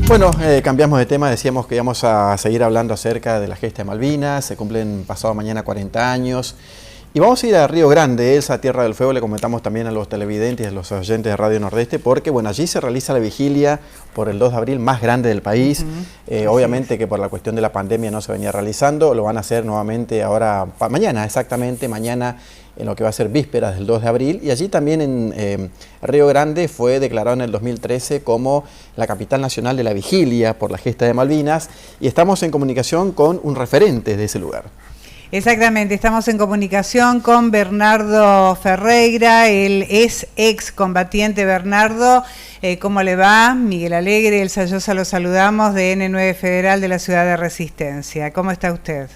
Bueno, cambiamos de tema, decíamos que íbamos a seguir hablando acerca de la gesta de Malvinas, se cumplen pasado mañana 40 años y vamos a ir a Río Grande, Elsa, Tierra del Fuego, le comentamos también a los televidentes y a los oyentes de Radio Nordeste, porque bueno, allí se realiza la vigilia por el 2 de abril más grande del país, obviamente que por la cuestión de la pandemia no se venía realizando, lo van a hacer nuevamente ahora, mañana exactamente, mañana en lo que va a ser vísperas del 2 de abril, y allí también en Río Grande fue declarado en el 2013 como la capital nacional de la vigilia por la gesta de Malvinas, y estamos en comunicación con un referente de ese lugar. Exactamente, estamos en comunicación con Bernardo Ferreira, él es excombatiente. Bernardo, ¿cómo le va? Miguel Alegre, Elsa Llosa, lo saludamos de N9 Federal de la Ciudad de Resistencia. ¿Cómo está usted?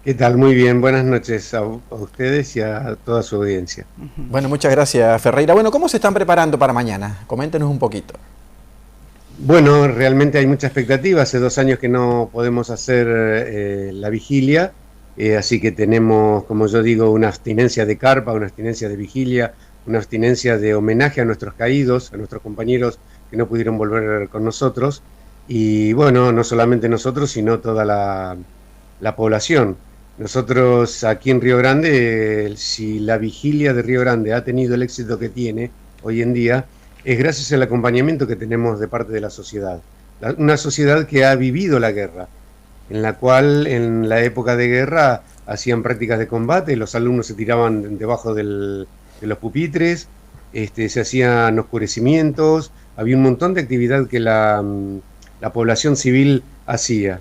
¿Qué tal? Muy bien, buenas noches a ustedes y a toda su audiencia. Bueno, muchas gracias, Ferreira. Bueno, ¿cómo se están preparando para mañana? Coméntenos un poquito. Bueno, realmente hay mucha expectativa. Hace 2 años que no podemos hacer la vigilia, así que tenemos, como yo digo, una abstinencia de carpa, una abstinencia de vigilia, una abstinencia de homenaje a nuestros caídos, a nuestros compañeros que no pudieron volver con nosotros. Y bueno, no solamente nosotros, sino toda la población. Nosotros aquí en Río Grande, si la vigilia de Río Grande ha tenido el éxito que tiene hoy en día, es gracias al acompañamiento que tenemos de parte de la sociedad. Una sociedad que ha vivido la guerra, en la cual en la época de guerra hacían prácticas de combate, los alumnos se tiraban debajo de los pupitres, se hacían oscurecimientos, había un montón de actividad que la población civil hacía.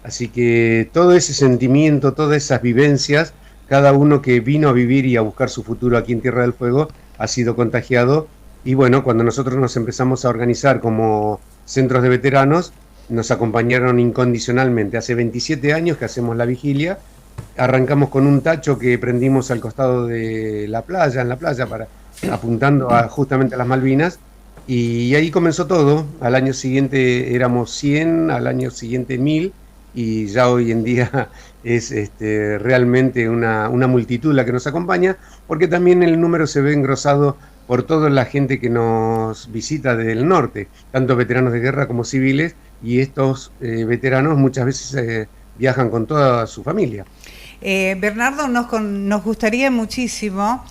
Así que todo ese sentimiento, todas esas vivencias, cada uno que vino a vivir y a buscar su futuro aquí en Tierra del Fuego ha sido contagiado. Y bueno, cuando nosotros nos empezamos a organizar como centros de veteranos, nos acompañaron incondicionalmente. Hace 27 años que hacemos la vigilia, arrancamos con un tacho que prendimos al costado de la playa, en la playa, apuntando justamente a las Malvinas, y ahí comenzó todo. Al año siguiente éramos 100, al año siguiente 1000, y ya hoy en día es realmente una multitud la que nos acompaña, porque también el número se ve engrosado por toda la gente que nos visita del norte, tanto veteranos de guerra como civiles, y estos veteranos muchas veces viajan con toda su familia. Bernardo, nos gustaría muchísimo,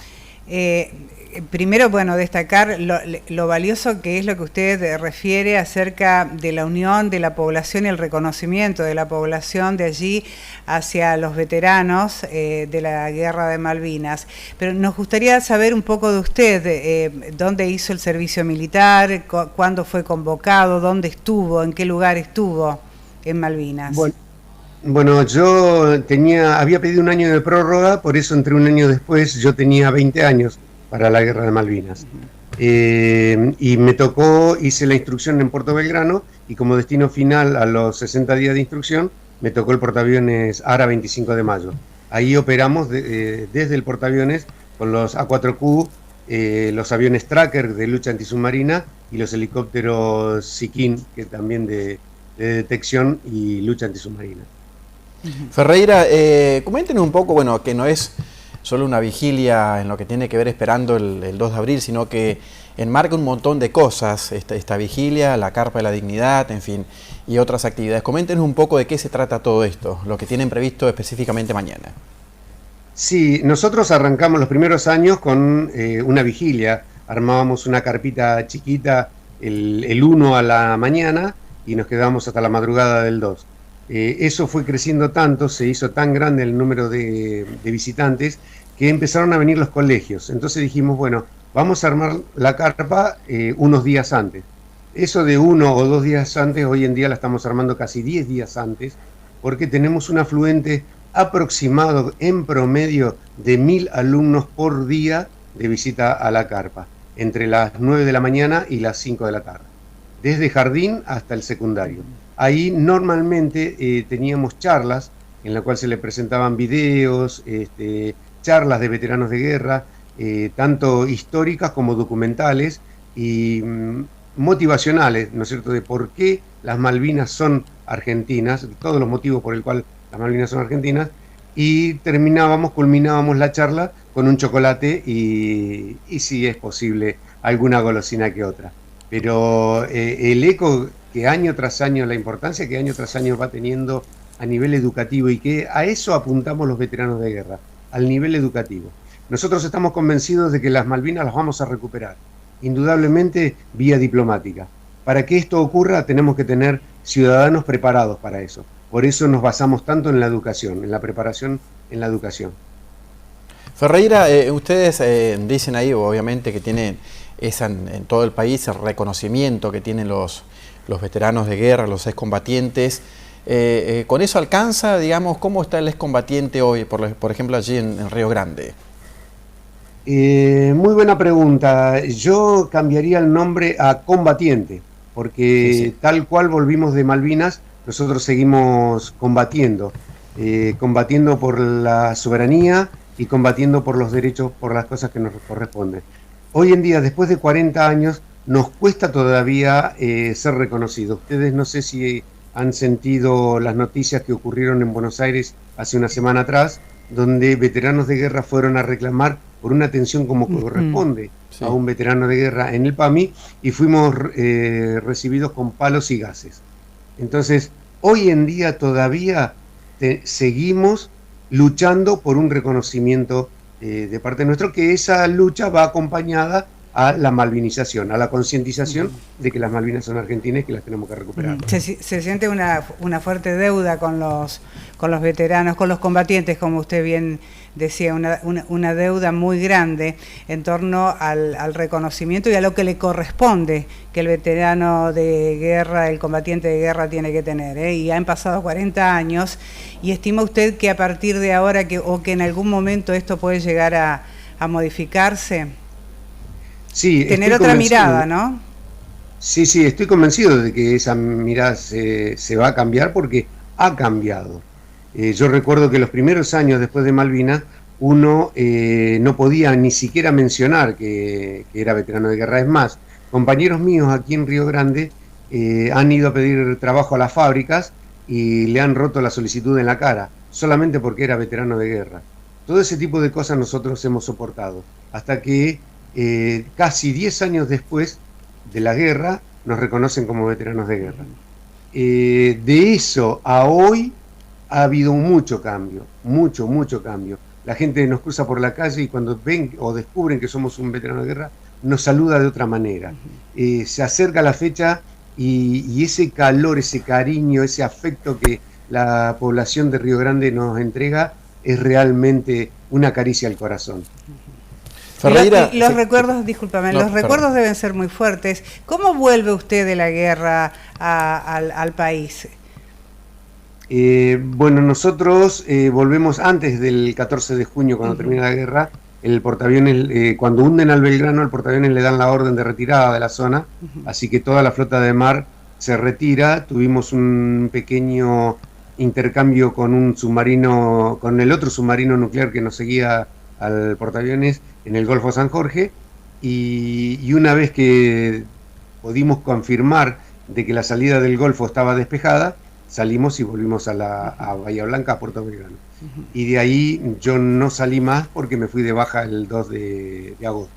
primero, bueno, destacar lo valioso que es lo que usted refiere acerca de la unión de la población y el reconocimiento de la población de allí hacia los veteranos de la Guerra de Malvinas. Pero nos gustaría saber un poco de usted, dónde hizo el servicio militar, cuándo fue convocado, dónde estuvo, en qué lugar estuvo en Malvinas. Bueno, yo había pedido un año de prórroga, por eso entré un año después. Yo tenía 20 años para la Guerra de Malvinas. Y me tocó, hice la instrucción en Puerto Belgrano, y como destino final a los 60 días de instrucción, me tocó el portaaviones ARA 25 de mayo. Ahí operamos desde el portaaviones con los A4Q, los aviones Tracker de lucha antisubmarina y los helicópteros Siquín, que también de detección y lucha antisubmarina. Ferreira, coméntenos un poco, bueno, que no es solo una vigilia en lo que tiene que ver esperando el 2 de abril, sino que enmarca un montón de cosas, esta vigilia, la Carpa de la Dignidad, en fin, y otras actividades. Coméntenos un poco de qué se trata todo esto, lo que tienen previsto específicamente mañana. Sí, nosotros arrancamos los primeros años con una vigilia, armábamos una carpita chiquita el 1 a la mañana y nos quedábamos hasta la madrugada del 2. Eso fue creciendo tanto, se hizo tan grande el número de visitantes que empezaron a venir los colegios. Entonces dijimos, bueno, vamos a armar la carpa unos días antes. Eso de 1 o 2 días antes, hoy en día la estamos armando casi 10 días antes, porque tenemos un afluente aproximado en promedio de 1000 alumnos por día de visita a la carpa, entre las 9 de la mañana y las 5 de la tarde, desde jardín hasta el secundario. Ahí normalmente teníamos charlas en la cual se le presentaban videos, charlas de veteranos de guerra, tanto históricas como documentales y motivacionales, ¿no es cierto?, de por qué las Malvinas son argentinas, todos los motivos por el cual las Malvinas son argentinas, y culminábamos la charla con un chocolate y si es posible, alguna golosina que otra. pero el eco que año tras año, la importancia que año tras año va teniendo a nivel educativo, y que a eso apuntamos los veteranos de guerra, al nivel educativo. Nosotros estamos convencidos de que las Malvinas las vamos a recuperar, indudablemente vía diplomática. Para que esto ocurra tenemos que tener ciudadanos preparados para eso. Por eso nos basamos tanto en la educación, en la preparación en la educación. Ferreira, ustedes dicen ahí, obviamente, que tienen en todo el país el reconocimiento que tienen los veteranos de guerra, los excombatientes. ¿Con eso alcanza, digamos, cómo está el excombatiente hoy, por ejemplo, allí en Río Grande? Muy buena pregunta. Yo cambiaría el nombre a combatiente, porque sí. Tal cual volvimos de Malvinas, nosotros seguimos combatiendo, combatiendo por la soberanía y combatiendo por los derechos, por las cosas que nos corresponden. Hoy en día, después de 40 años, nos cuesta todavía ser reconocidos. Ustedes no sé si han sentido las noticias que ocurrieron en Buenos Aires hace una semana atrás, donde veteranos de guerra fueron a reclamar por una atención como corresponde a un veterano de guerra en el PAMI, y fuimos recibidos con palos y gases. Entonces, hoy en día todavía seguimos luchando por un reconocimiento de parte nuestra, que esa lucha va acompañada a la malvinización, a la concientización de que las Malvinas son argentinas y que las tenemos que recuperar. Se siente una fuerte deuda con los veteranos, con los combatientes, como usted bien decía, una deuda muy grande en torno al reconocimiento y a lo que le corresponde que el veterano de guerra, el combatiente de guerra tiene que tener, ¿eh? Y han pasado 40 años, y estima usted que a partir de ahora o que en algún momento esto puede llegar a modificarse. Sí, tener otra mirada, ¿no? Sí, estoy convencido de que esa mirada se va a cambiar, porque ha cambiado. Yo recuerdo que los primeros años después de Malvinas, uno no podía ni siquiera mencionar que era veterano de guerra. Es más, compañeros míos aquí en Río Grande han ido a pedir trabajo a las fábricas y le han roto la solicitud en la cara, solamente porque era veterano de guerra. Todo ese tipo de cosas nosotros hemos soportado, hasta que casi 10 años después de la guerra nos reconocen como veteranos de guerra. De eso a hoy ha habido mucho cambio, mucho cambio. La gente nos cruza por la calle y cuando ven o descubren que somos un veterano de guerra, nos saluda de otra manera. Se acerca la fecha y ese calor, ese cariño, ese afecto que la población de Río Grande nos entrega es realmente una caricia al corazón. Ferreira, los recuerdos, discúlpame, los recuerdos deben ser muy fuertes. ¿Cómo vuelve usted de la guerra al país? Bueno, nosotros volvemos antes del 14 de junio, cuando termina la guerra. El portaaviones, cuando hunden al Belgrano, el portaaviones le dan la orden de retirada de la zona, así que toda la flota de mar se retira. Tuvimos un pequeño intercambio con un submarino, con el otro submarino nuclear que nos seguía al portaaviones en el Golfo San Jorge, y una vez que pudimos confirmar de que la salida del Golfo estaba despejada, salimos y volvimos a Bahía Blanca, a Puerto Belgrano. Y de ahí yo no salí más porque me fui de baja el 2 de agosto.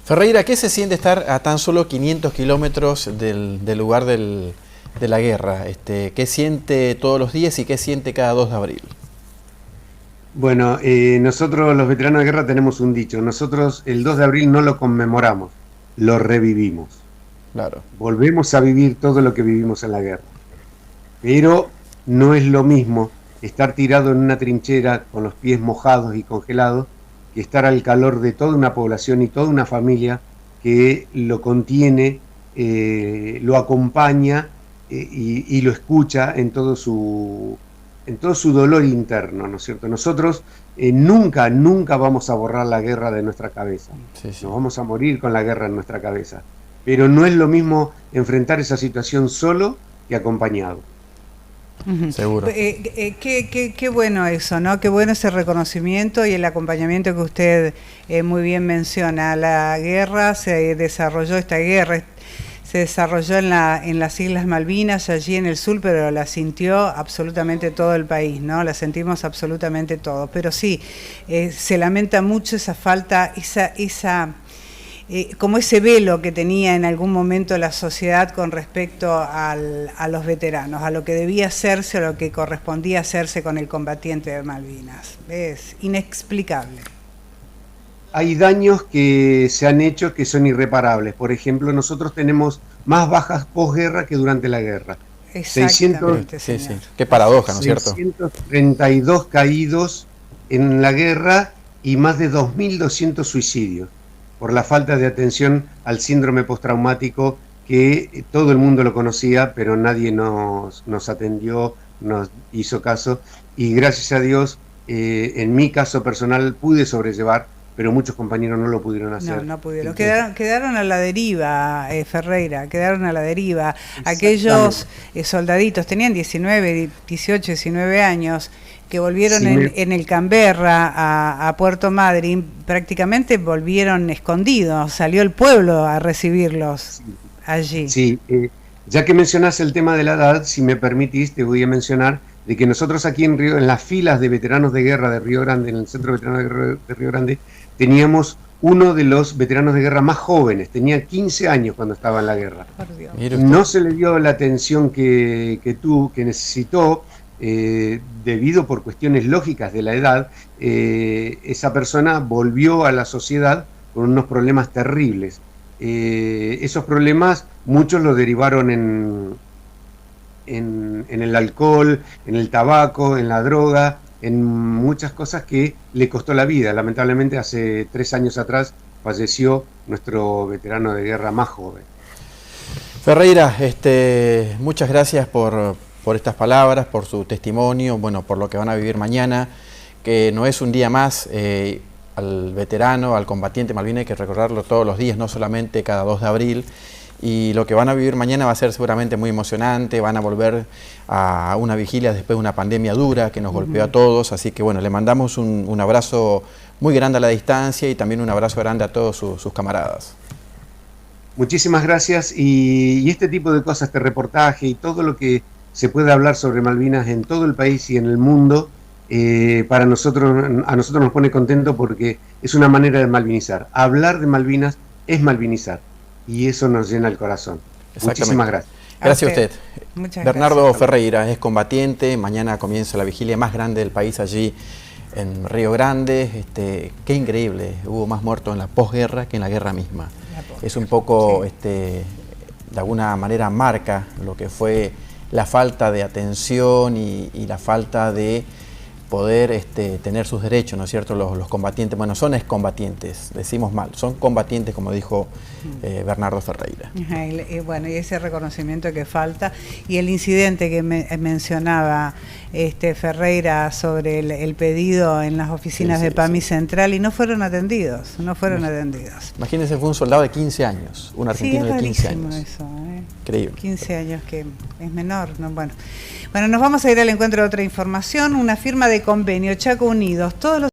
Ferreira, ¿qué se siente estar a tan solo 500 kilómetros del lugar de la guerra? ¿Qué siente todos los días y qué siente cada 2 de abril? Bueno, nosotros los veteranos de guerra tenemos un dicho. Nosotros el 2 de abril no lo conmemoramos, lo revivimos. Claro. Volvemos a vivir todo lo que vivimos en la guerra. Pero no es lo mismo estar tirado en una trinchera con los pies mojados y congelados que estar al calor de toda una población y toda una familia que lo contiene, lo acompaña y lo escucha en todo su dolor interno, ¿no es cierto? Nosotros nunca vamos a borrar la guerra de nuestra cabeza. Nos vamos a morir con la guerra en nuestra cabeza. Pero no es lo mismo enfrentar esa situación solo que acompañado. Seguro. Qué bueno eso, ¿no? Qué bueno ese reconocimiento y el acompañamiento que usted muy bien menciona. La guerra se desarrolló en las Islas Malvinas, allí en el sur, pero la sintió absolutamente todo el país, ¿no? La sentimos absolutamente todo. Pero sí, se lamenta mucho esa falta, como ese velo que tenía en algún momento la sociedad con respecto a los veteranos, a lo que debía hacerse o lo que correspondía hacerse con el combatiente de Malvinas. Es inexplicable. Hay daños que se han hecho que son irreparables. Por ejemplo, nosotros tenemos más bajas posguerra que durante la guerra. Exactamente, 600, señor. Sí. Qué paradoja, ¿no es cierto? 632 caídos en la guerra y más de 2.200 suicidios por la falta de atención al síndrome postraumático, que todo el mundo lo conocía, pero nadie nos atendió, nos hizo caso, y gracias a Dios, en mi caso personal pude sobrellevar, pero muchos compañeros no lo pudieron hacer. No pudieron. Quedaron a la deriva, Ferreira, quedaron a la deriva. Aquellos soldaditos tenían 19, 18, 19 años, que volvieron en el Canberra a Puerto Madryn, prácticamente volvieron escondidos, salió el pueblo a recibirlos allí. Sí, ya que mencionas el tema de la edad, si me permitís, te voy a mencionar de que nosotros aquí en las filas de veteranos de guerra de Río Grande, en el Centro de Veteranos de Guerra de Río Grande, teníamos uno de los veteranos de guerra más jóvenes, tenía 15 años cuando estaba en la guerra. No se le dio la atención que necesitó, debido por cuestiones lógicas de la edad. Esa persona volvió a la sociedad con unos problemas terribles. Esos problemas muchos los derivaron en el alcohol, en el tabaco, en la droga, en muchas cosas que le costó la vida. Lamentablemente hace 3 años atrás falleció nuestro veterano de guerra más joven. Ferreira, muchas gracias por estas palabras, por su testimonio, bueno, por lo que van a vivir mañana, que no es un día más. Al veterano, al combatiente malvinés, hay que recordarlo todos los días, no solamente cada 2 de abril. Y lo que van a vivir mañana va a ser seguramente muy emocionante, van a volver a una vigilia después de una pandemia dura que nos golpeó a todos, así que bueno, le mandamos un abrazo muy grande a la distancia y también un abrazo grande a todos sus camaradas. Muchísimas gracias, y este tipo de cosas, este reportaje y todo lo que se puede hablar sobre Malvinas en todo el país y en el mundo, a nosotros nos pone contento, porque es una manera de malvinizar. Hablar de Malvinas es malvinizar, y eso nos llena el corazón. Muchísimas gracias. Gracias a usted. Muchas Bernardo gracias. Ferreira es combatiente, mañana comienza la vigilia más grande del país allí en Río Grande. Qué increíble, hubo más muertos en la posguerra que en la guerra misma. Es un poco, de alguna manera marca lo que fue la falta de atención y la falta de poder tener sus derechos, ¿no es cierto? Los combatientes, bueno, son excombatientes, decimos mal, son combatientes, como dijo Bernardo Ferreira. Bueno, y ese reconocimiento que falta, y el incidente que mencionaba Ferreira sobre el pedido en las oficinas de PAMI Central, y no fueron atendidos. Imagínense, fue un soldado de 15 años, un argentino de 15 años. Eso, Increíble. 15 años, que es menor, ¿no? Bueno, nos vamos a ir al encuentro de otra información. Una firma de convenio, Chaco Unidos, todos los